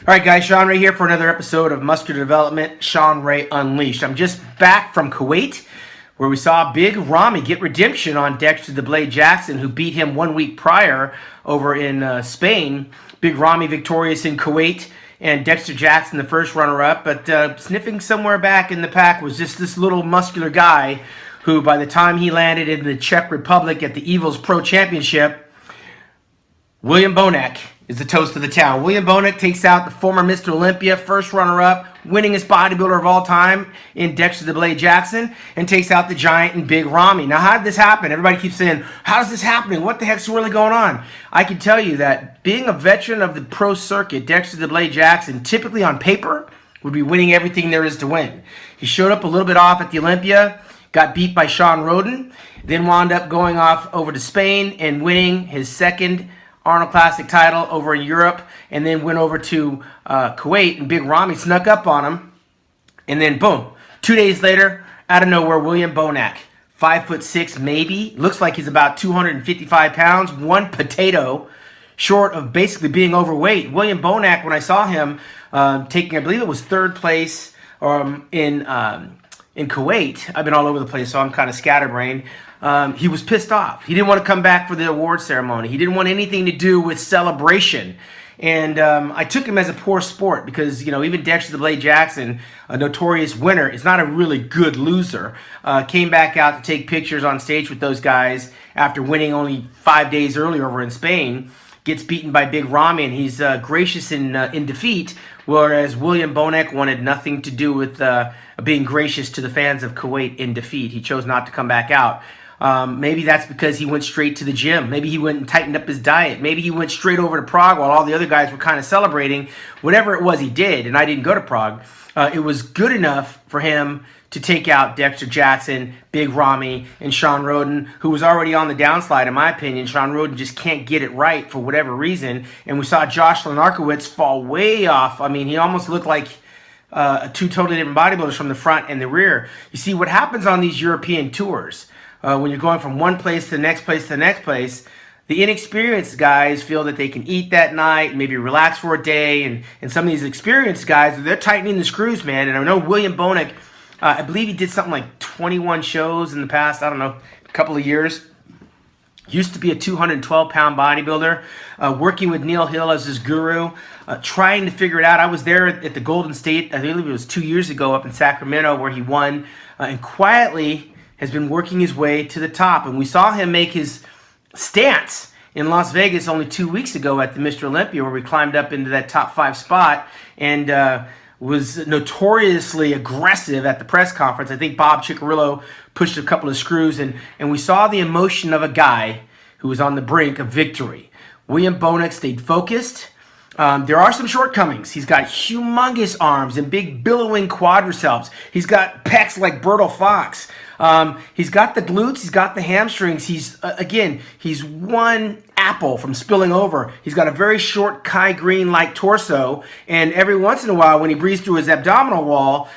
All right, guys, Shawn Ray here for another episode of Muscular Development, Shawn Ray Unleashed. I'm just back from Kuwait, where we saw Big Ramy get redemption on Dexter the Blade Jackson, who beat him 1 week prior over in Spain. Big Ramy victorious in Kuwait, and Dexter Jackson the first runner-up. But sniffing somewhere back in the pack was just this little muscular guy who, by the time he landed in the Czech Republic at the EVLS Pro Championship, William Bonac is the toast of the town. William Bonac takes out the former Mr. Olympia, first runner-up, winningest bodybuilder of all time in Dexter the Blade Jackson, and takes out the giant and Big Ramy. Now, how did this happen? Everybody keeps saying, how's this happening? What the heck's really going on? I can tell you that being a veteran of the pro circuit, Dexter the Blade Jackson, typically on paper, would be winning everything there is to win. He showed up a little bit off at the Olympia, got beat by Shawn, then wound up going off over to Spain and winning his second Arnold Classic title over in Europe, and then went over to Kuwait, and Big Ramy snuck up on him, and then boom, 2 days later, out of nowhere, William Bonac, 5'6" maybe, looks like he's about 255 pounds, one potato short of basically being overweight. William Bonac, when I saw him taking, I believe it was third place in Kuwait, I've been all over the place, so I'm kind of scatterbrained. He was pissed off. He didn't want to come back for the award ceremony. He didn't want anything to do with celebration. And I took him as a poor sport because, you know, even Dexter the Blade Jackson, a notorious winner, is not a really good loser. Came back out to take pictures on stage with those guys after winning only 5 days earlier over in Spain. Gets beaten by Big Ramy, and he's gracious in defeat, whereas William Bonac wanted nothing to do with being gracious to the fans of Kuwait in defeat. He chose not to come back out. Maybe that's because he went straight to the gym. Maybe he went and tightened up his diet. Maybe he went straight over to Prague while all the other guys were kind of celebrating. Whatever it was he did, and I didn't go to Prague, it was good enough for him to take out Dexter Jackson, Big Ramy, and Shawn, who was already on the downslide, in my opinion. Shawn just can't get it right for whatever reason. And we saw Josh Lenarkowitz fall way off. I mean, he almost looked like two totally different bodybuilders from the front and the rear. You see, what happens on these European tours, when you're going from one place to the next place to the next place, the inexperienced guys feel that they can eat that night, maybe relax for a day, and some of these experienced guys, they're tightening the screws, man. And I know William Bonac, I believe he did something like 21 shows in the past, I don't know, a couple of years. Used to be a 212-pound bodybuilder, working with Neil Hill as his guru, trying to figure it out. I was there at the Golden State, I believe it was 2 years ago, up in Sacramento, where he won, and quietly has been working his way to the top. And we saw him make his stance in Las Vegas only 2 weeks ago at the Mr. Olympia, where we climbed up into that top 5 spot and was notoriously aggressive at the press conference. I think Bob Ciccarello pushed a couple of screws, and we saw the emotion of a guy who was on the brink of victory. William Bonac stayed focused. There are some shortcomings. He's got humongous arms and big billowing quadriceps. He's got pecs like Bertil Fox. He's got the glutes. He's got the hamstrings. He's, again, he's one apple from spilling over. He's got a very short Kai Green-like torso, and every once in a while, when he breathes through his abdominal wall,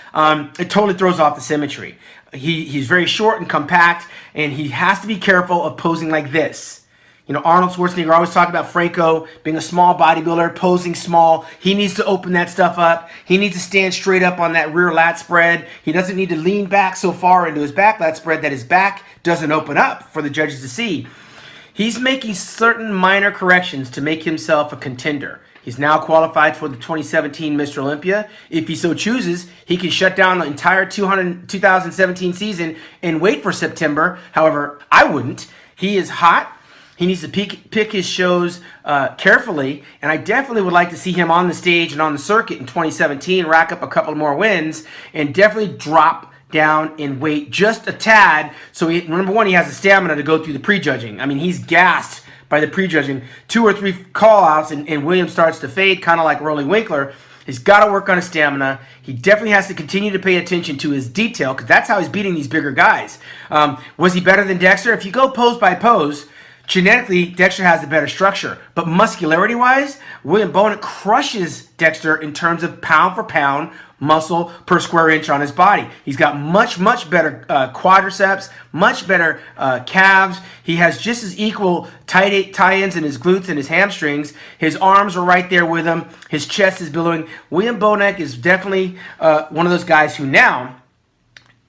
it totally throws off the symmetry. He's very short and compact, and he has to be careful of posing like this. You know, Arnold Schwarzenegger always talked about Franco being a small bodybuilder, posing small. He needs to open that stuff up. He needs to stand straight up on that rear lat spread. He doesn't need to lean back so far into his back lat spread that his back doesn't open up for the judges to see. He's making certain minor corrections to make himself a contender. He's now qualified for the 2017 Mr. Olympia. If he so chooses, he can shut down the entire 2017 season and wait for September. However, I wouldn't. He is hot. He needs to pick his shows carefully, and I definitely would like to see him on the stage and on the circuit in 2017, rack up a couple more wins, and definitely drop down in weight just a tad. So number one, he has the stamina to go through the prejudging. I mean, he's gassed by the prejudging. 2 or 3 call-outs, and William starts to fade, kind of like Rolly Winkler. He's got to work on his stamina. He definitely has to continue to pay attention to his detail, because that's how he's beating these bigger guys. Was he better than Dexter? If you go pose by pose, genetically, Dexter has a better structure. But muscularity-wise, William Bonac crushes Dexter in terms of pound for pound muscle per square inch on his body. He's got much better quadriceps, much better calves. He has just as equal tie-ins in his glutes and his hamstrings. His arms are right there with him. His chest is billowing. William Bonac is definitely one of those guys who now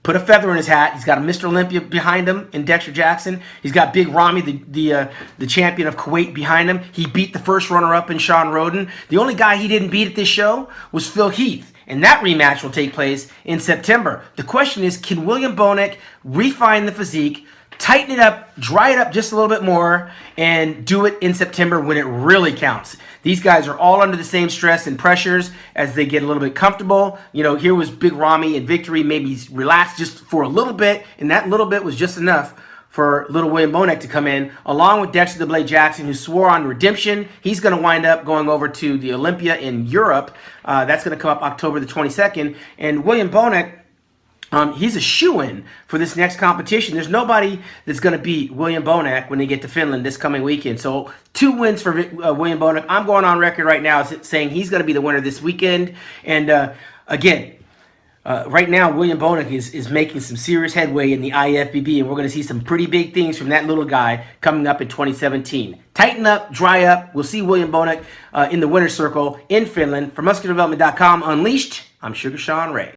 put a feather in his hat. He's got a Mr. Olympia behind him in Dexter Jackson. He's got Big Ramy, the champion of Kuwait, behind him. He beat the first runner-up in Shawn Roden. The only guy he didn't beat at this show was Phil Heath. And that rematch will take place in September. The question is, can William Bonac refine the physique, tighten it up, dry it up just a little bit more, and do it in September when it really counts? These guys are all under the same stress and pressures as they get a little bit comfortable. You know, here was Big Ramy and Victory, maybe relaxed just for a little bit, and that little bit was just enough for little William Bonac to come in, along with Dexter the Blade Jackson, who swore on redemption. He's going to wind up going over to the Olympia in Europe. That's going to come up October the 22nd. And William Bonac, he's a shoo-in for this next competition. There's nobody that's going to beat William Bonac when they get to Finland this coming weekend. So 2 wins for William Bonac. I'm going on record right now saying he's going to be the winner this weekend. And again, right now, William Bonac is making some serious headway in the IFBB, and we're going to see some pretty big things from that little guy coming up in 2017. Tighten up, dry up. We'll see William Bonac in the winner's circle in Finland. For MuscularDevelopment.com Unleashed, I'm Sugar Shawn Ray.